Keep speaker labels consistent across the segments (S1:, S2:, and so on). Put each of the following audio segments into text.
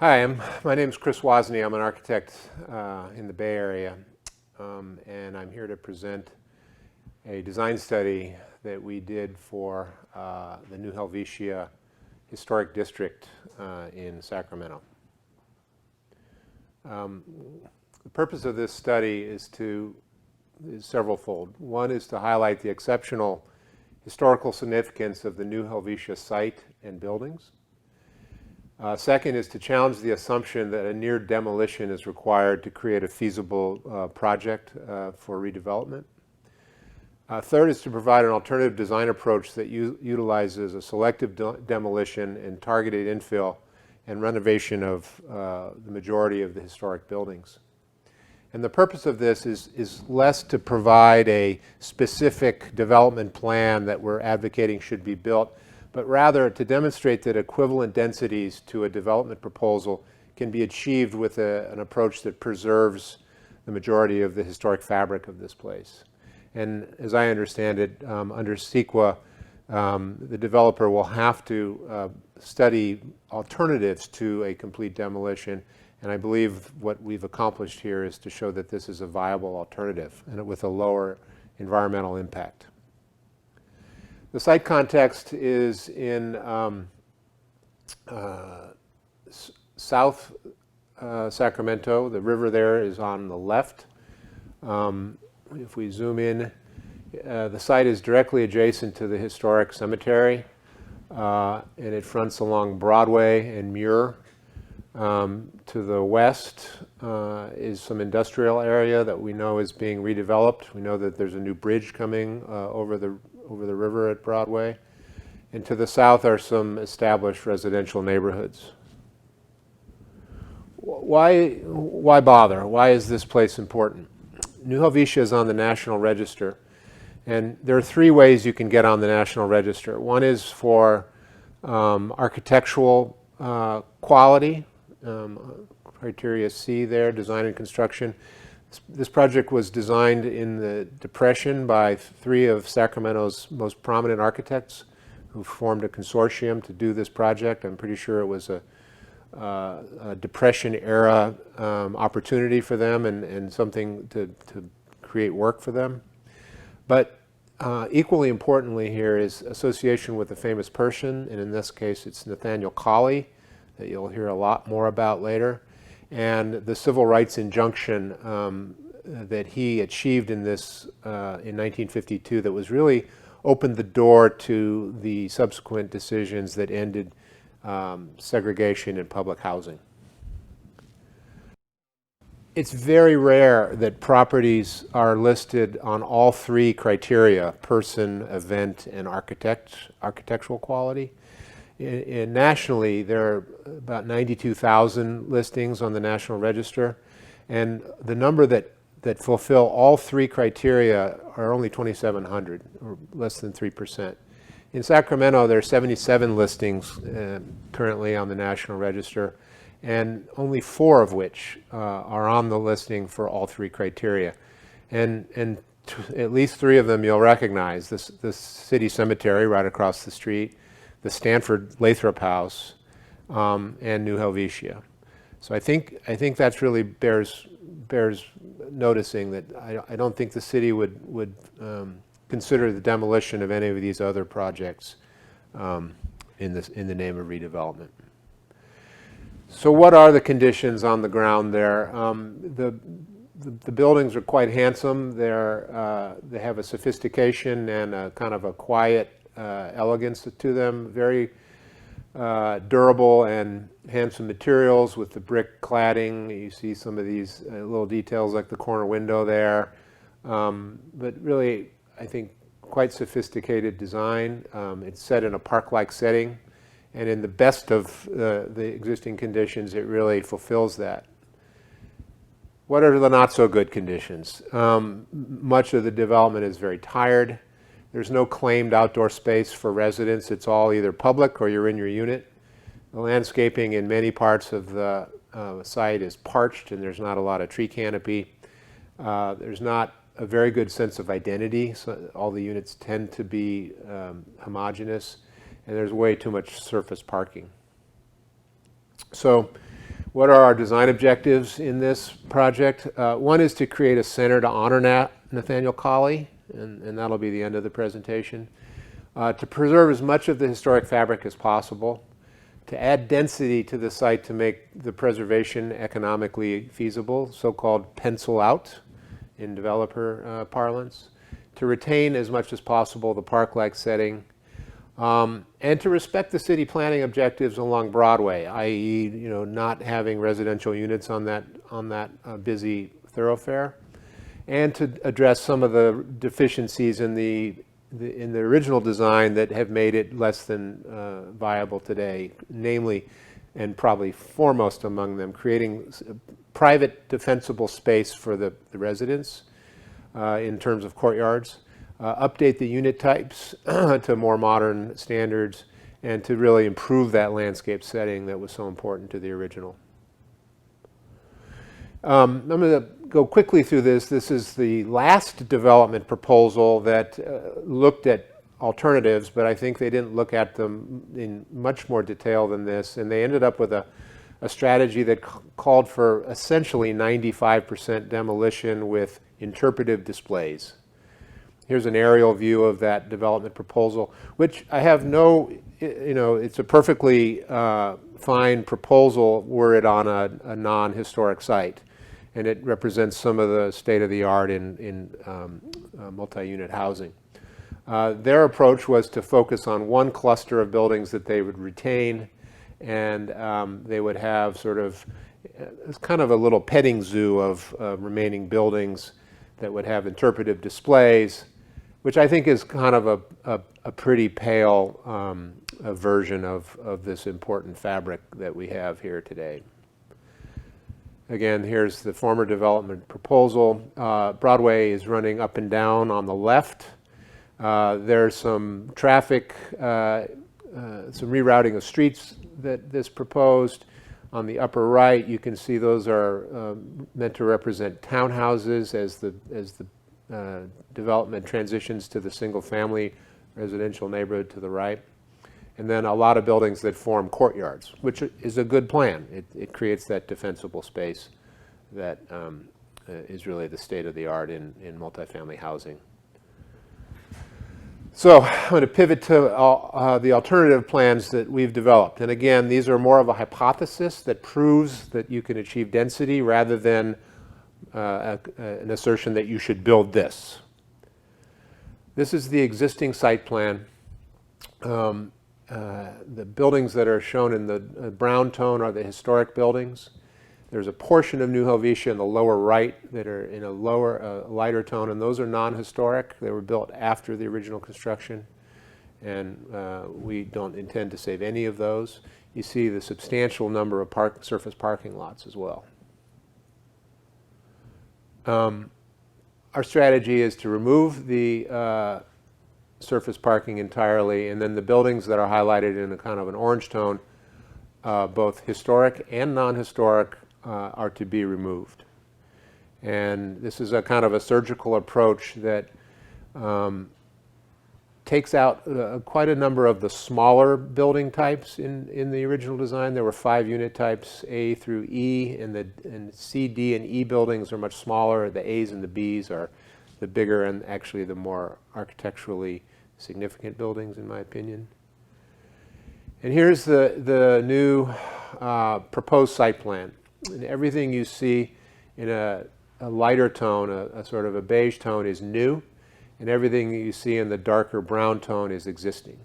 S1: Hi, my name is Chris Wasney. I'm an architect in the Bay Area, and I'm here to present a design study that we did for the new Helvetia Historic District in Sacramento. The purpose of this study is severalfold. One is to highlight the exceptional historical significance of the new Helvetia site and buildings. Second is to challenge the assumption that a near demolition is required to create a feasible project for redevelopment. Third is to provide an alternative design approach that utilizes a selective demolition and targeted infill and renovation of the majority of the historic buildings. And the purpose of this is less to provide a specific development plan that we're advocating should be built, but rather to demonstrate that equivalent densities to a development proposal can be achieved with an approach that preserves the majority of the historic fabric of this place. And as I understand it, under CEQA, the developer will have to study alternatives to a complete demolition, and I believe what we've accomplished here is to show that this is a viable alternative and with a lower environmental impact. The site context is in South Sacramento. The river there is on the left. If we zoom in, the site is directly adjacent to the historic cemetery, and it fronts along Broadway and Muir. To the west is some industrial area that we know is being redeveloped. We know that there's a new bridge coming over the river at Broadway. And to the south are some established residential neighborhoods. Why bother? Why is this place important? New Helvetia is on the National Register, and there are three ways you can get on the National Register. One is for architectural quality, criteria C there, design and construction. This project was designed in the Depression by three of Sacramento's most prominent architects who formed a consortium to do this project. I'm pretty sure it was a Depression era opportunity for them and something to create work for them. But equally importantly here is association with a famous person, and in this case it's Nathaniel Colley, that you'll hear a lot more about later, and the civil rights injunction that he achieved in this in 1952 that was really opened the door to the subsequent decisions that ended segregation in public housing. It's very rare that properties are listed on all three criteria: person, event, and architectural quality. Nationally, there are about 92,000 listings on the National Register, and the number that fulfill all three criteria are only 2,700, or less than 3%. In Sacramento, there are 77 listings currently on the National Register, and only 4 of which are on the listing for all three criteria. And at least 3 of them you'll recognize: this city cemetery right across the street, the Stanford Lathrop House, and New Helvetia. So I think that's really bears noticing that I don't think the city would consider the demolition of any of these other projects in the name of redevelopment. So what are the conditions on the ground there? The buildings are quite handsome. They have a sophistication and a kind of a quiet elegance to them, very durable and handsome materials with the brick cladding. You see some of these little details like the corner window there, but really I think quite sophisticated design. It's set in a park-like setting, and in the best of the existing conditions it really fulfills that. What are the not so good conditions? Much of the development is very tired. There's no claimed outdoor space for residents. It's all either public or you're in your unit. The landscaping in many parts of the site is parched, and there's not a lot of tree canopy. There's not a very good sense of identity, so all the units tend to be homogeneous, and there's way too much surface parking. So What are our design objectives in this project? One is to create a center to honor Nathaniel Colley, and that'll be the end of the presentation. To preserve as much of the historic fabric as possible, to add density to the site to make the preservation economically feasible, so-called pencil out in developer parlance, to retain as much as possible the park-like setting, and to respect the city planning objectives along Broadway, i.e., not having residential units on that busy thoroughfare, and to address some of the deficiencies in the original design that have made it less than viable today, namely, and probably foremost among them, creating private defensible space for the residents in terms of courtyards, update the unit types to more modern standards, and to really improve that landscape setting that was so important to the original. I'm going to go quickly through this. This is the last development proposal that looked at alternatives, but I think they didn't look at them in much more detail than this, and they ended up with a strategy that called for essentially 95% demolition with interpretive displays. Here's an aerial view of that development proposal, which I have it's a perfectly fine proposal were it on a non-historic site. And it represents some of the state-of-the-art in multi-unit housing. Their approach was to focus on one cluster of buildings that they would retain, and they would have sort of, it's kind of a little petting zoo of remaining buildings that would have interpretive displays, which I think is kind of a pretty pale version of this important fabric that we have here today. Again, here's the former development proposal. Broadway is running up and down on the left. There's some traffic, some rerouting of streets that this proposed. On the upper right, you can see those are meant to represent townhouses as the development transitions to the single-family residential neighborhood to the right. And then a lot of buildings that form courtyards, which is a good plan. It creates that defensible space that is really the state-of-the-art in multifamily housing. So I'm going to pivot to the alternative plans that we've developed. And again, these are more of a hypothesis that proves that you can achieve density rather than an assertion that you should build this. This is the existing site plan. The buildings that are shown in the brown tone are the historic buildings. There's a portion of New Helvetia in the lower right that are in a lighter tone, and those are non-historic. They were built after the original construction, and we don't intend to save any of those. You see the substantial number of surface parking lots as well. Our strategy is to remove the surface parking entirely, and then the buildings that are highlighted in a kind of an orange tone, both historic and non-historic, are to be removed. And this is a kind of a surgical approach that takes out quite a number of the smaller building types in the original design. There were 5 unit types, A through E, and C, D, and E buildings are much smaller. The A's and the B's are the bigger and actually the more architecturally significant buildings, in my opinion. And here's the new proposed site plan. And everything you see in a lighter tone, a sort of a beige tone, is new, and everything you see in the darker brown tone is existing.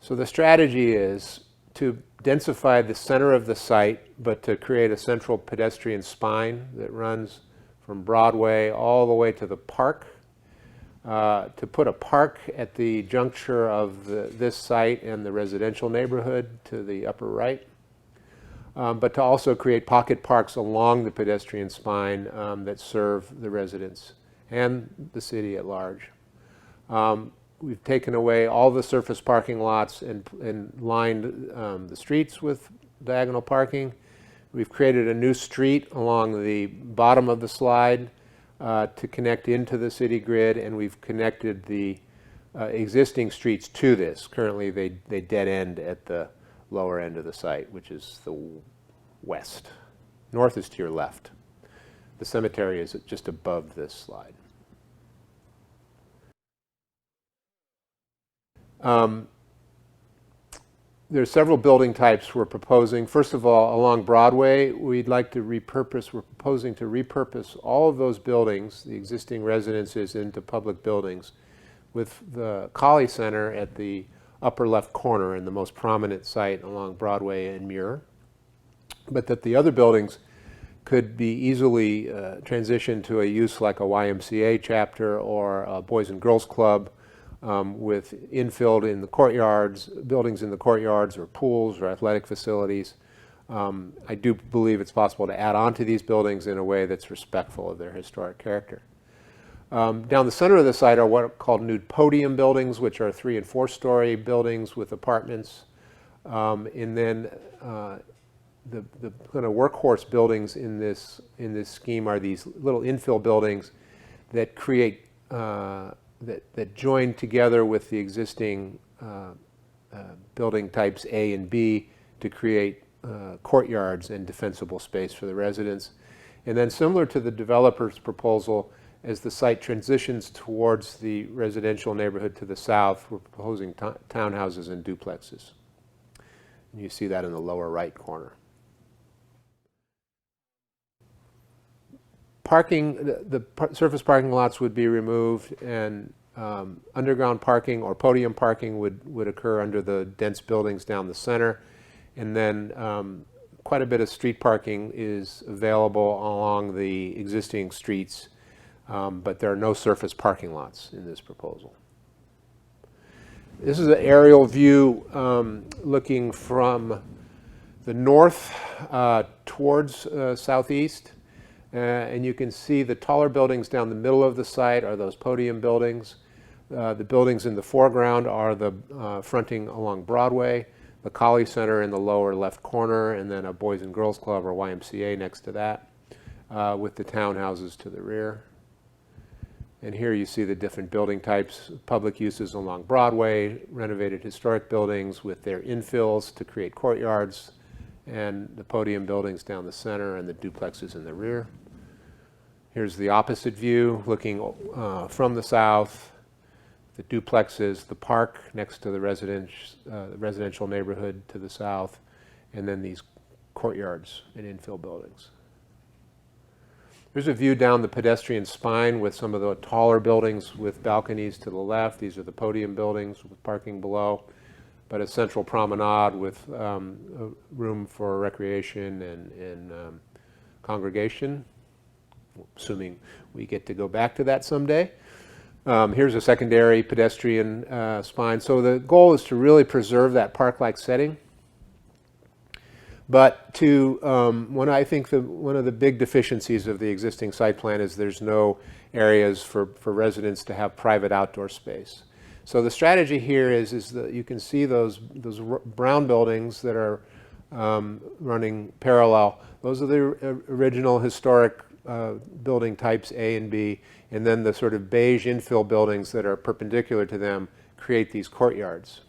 S1: So the strategy is to densify the center of the site, but to create a central pedestrian spine that runs from Broadway all the way to the park, to put a park at the juncture of this site and the residential neighborhood to the upper right, but to also create pocket parks along the pedestrian spine that serve the residents and the city at large. We've taken away all the surface parking lots and lined the streets with diagonal parking. We've created a new street along the bottom of the slide to connect into the city grid, and we've connected the existing streets to this. Currently, they dead end at the lower end of the site, which is the west. North is to your left. The cemetery is just above this slide. There's several building types we're proposing. First of all, along Broadway, we're proposing to repurpose all of those buildings, the existing residences, into public buildings, with the CAW Center at the upper left corner in the most prominent site along Broadway and Muir. But that the other buildings could be easily transitioned to a use like a YMCA chapter or a Boys and Girls Club, with infilled in the courtyards, buildings in the courtyards or pools or athletic facilities. I do believe it's possible to add on to these buildings in a way that's respectful of their historic character. Down the center of the site are what are called new Podium Buildings, which are 3- and 4-story buildings with apartments. And then the kind of workhorse buildings in this scheme are these little infill buildings that create that join together with the existing building types A and B to create courtyards and defensible space for the residents. And then, similar to the developer's proposal, as the site transitions towards the residential neighborhood to the south, we're proposing townhouses and duplexes. And you see that in the lower right corner. Parking, the surface parking lots would be removed, and underground parking or podium parking would occur under the dense buildings down the center. And then quite a bit of street parking is available along the existing streets, but there are no surface parking lots in this proposal. This is an aerial view looking from the north towards southeast. And you can see the taller buildings down the middle of the site are those podium buildings. The buildings in the foreground are the fronting along Broadway, the CAW Center in the lower left corner, and then a Boys and Girls Club or YMCA next to that, with the townhouses to the rear. And here you see the different building types, public uses along Broadway, renovated historic buildings with their infills to create courtyards, and the podium buildings down the center and the duplexes in the rear. Here's the opposite view, looking from the south, the duplexes, the park next to the residential neighborhood to the south, and then these courtyards and infill buildings. Here's a view down the pedestrian spine with some of the taller buildings with balconies to the left. These are the podium buildings with parking below, but a central promenade with room for recreation and congregation, assuming we get to go back to that someday. Here's a secondary pedestrian spine. So the goal is to really preserve that park-like setting. But I think one of the big deficiencies of the existing site plan is there's no areas for residents to have private outdoor space. So the strategy here is that you can see those brown buildings that are running parallel. Those are the original historic building types A and B, and then the sort of beige infill buildings that are perpendicular to them create these courtyards.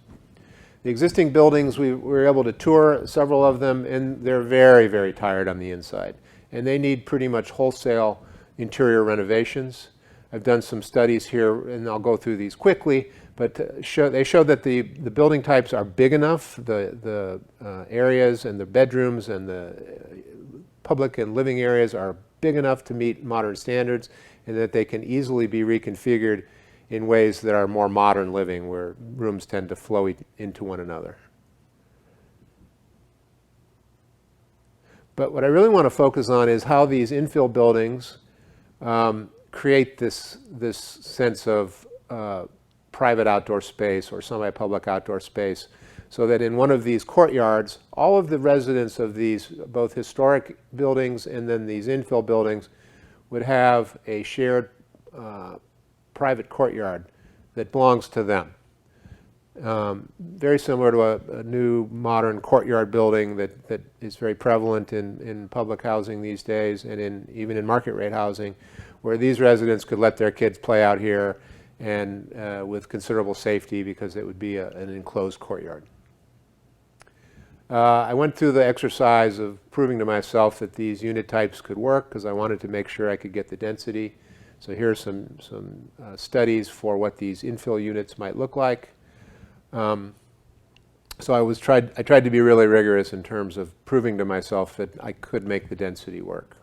S1: The existing buildings, we were able to tour several of them, and they're very, very tired on the inside. And they need pretty much wholesale interior renovations. I've done some studies here, and I'll go through these quickly, but they show that the building types are big enough, the areas and the bedrooms and the public and living areas are big enough to meet modern standards, and that they can easily be reconfigured in ways that are more modern living, where rooms tend to flow into one another. But what I really want to focus on is how these infill buildings create this sense of private outdoor space or semi-public outdoor space, so that in one of these courtyards, all of the residents of these both historic buildings and then these infill buildings would have a shared private courtyard that belongs to them. Very similar to a new modern courtyard building that is very prevalent in public housing these days, and even in market rate housing, where these residents could let their kids play out here and with considerable safety, because it would be an enclosed courtyard. I went through the exercise of proving to myself that these unit types could work because I wanted to make sure I could get the density. So here are some studies for what these infill units might look like. So I tried to be really rigorous in terms of proving to myself that I could make the density work.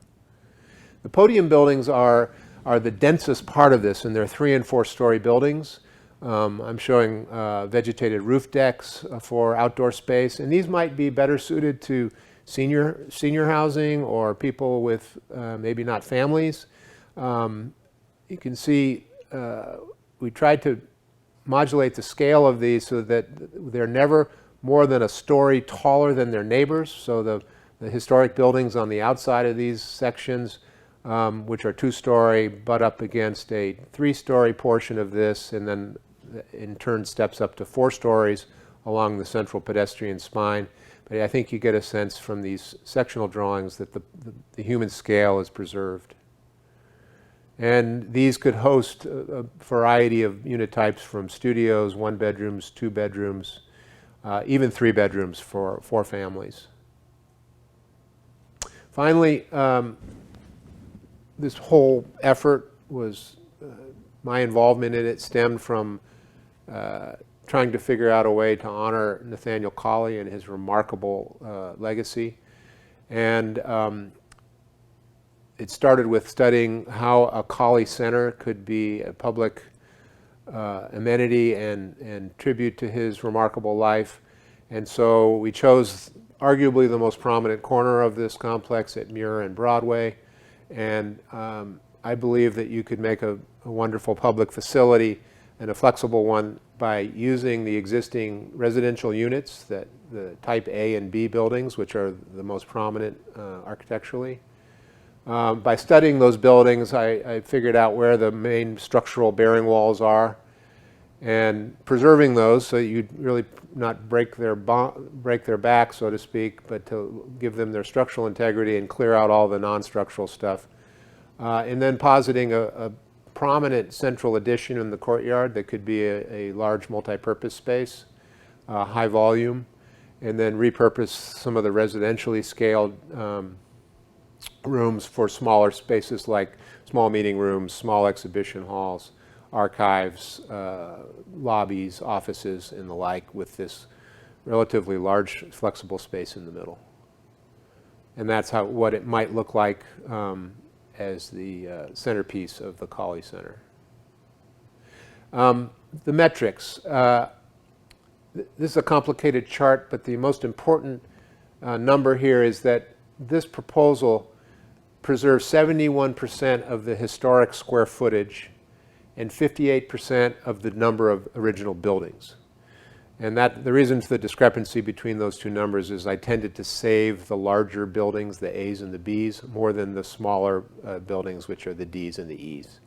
S1: The podium buildings are the densest part of this, and they're 3- and 4-story buildings. I'm showing vegetated roof decks for outdoor space, and these might be better suited to senior housing or people with maybe not families. You can see we tried to modulate the scale of these so that they're never more than a story taller than their neighbors. So the historic buildings on the outside of these sections, which are 2-story, butt up against a 3-story portion of this, and then in turn steps up to 4 stories along the central pedestrian spine. But I think you get a sense from these sectional drawings that the human scale is preserved. And these could host a variety of unit types from studios, 1 bedrooms, 2 bedrooms, even 3 bedrooms for 4 families. Finally, this whole effort was, my involvement in it stemmed from trying to figure out a way to honor Nathaniel Colley and his remarkable legacy. And it started with studying how a CAW Center could be a public amenity and tribute to his remarkable life. And so we chose arguably the most prominent corner of this complex at Muir and Broadway. And I believe that you could make a wonderful public facility and a flexible one by using the existing residential units, the type A and B buildings, which are the most prominent architecturally. By studying those buildings, I figured out where the main structural bearing walls are and preserving those so you'd really not break their back, so to speak, but to give them their structural integrity and clear out all the non-structural stuff. And then positing a prominent central addition in the courtyard that could be a large multi-purpose space, high volume, and then repurpose some of the residentially scaled rooms for smaller spaces like small meeting rooms, small exhibition halls, archives, lobbies, offices, and the like, with this relatively large flexible space in the middle. And that's what it might look like as the centerpiece of the CAW Center. The metrics. This is a complicated chart, but the most important number here is that this proposal preserves 71% of the historic square footage and 58% of the number of original buildings. And the reason for the discrepancy between those two numbers is I tended to save the larger buildings, the A's and the B's, more than the smaller buildings, which are the D's and the E's.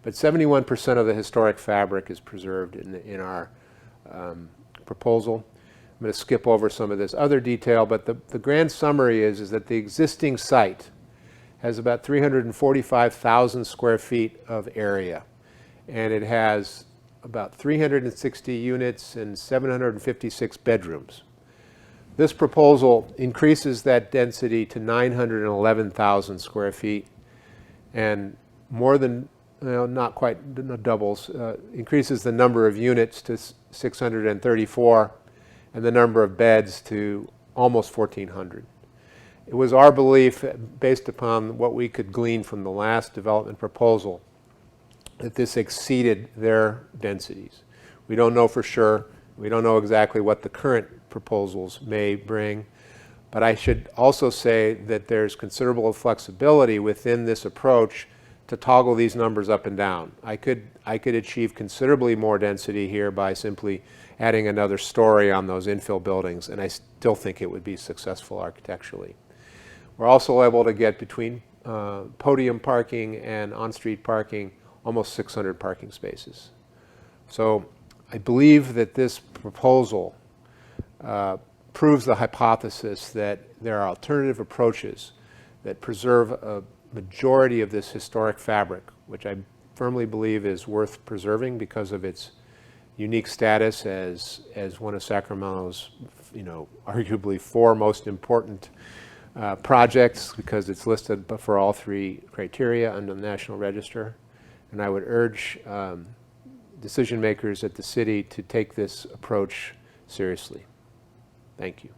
S1: But 71% of the historic fabric is preserved in our proposal. I'm going to skip over some of this other detail, but the grand summary is that the existing site has about 345,000 square feet of area, and it has about 360 units and 756 bedrooms. This proposal increases that density to 911,000 square feet, and more than, not quite doubles, increases the number of units to 634 and the number of beds to almost 1,400. It was our belief, based upon what we could glean from the last development proposal, that this exceeded their densities. We don't know for sure. We don't know exactly what the current proposals may bring. But I should also say that there's considerable flexibility within this approach to toggle these numbers up and down. I could achieve considerably more density here by simply adding another story on those infill buildings, and I still think it would be successful architecturally. We're also able to get between podium parking and on-street parking almost 600 parking spaces. So I believe that this proposal proves the hypothesis that there are alternative approaches that preserve a majority of this historic fabric, which I firmly believe is worth preserving because of its unique status as one of Sacramento's, arguably 4 most important projects, because it's listed for all 3 criteria under the National Register. And I would urge decision makers at the city to take this approach seriously. Thank you.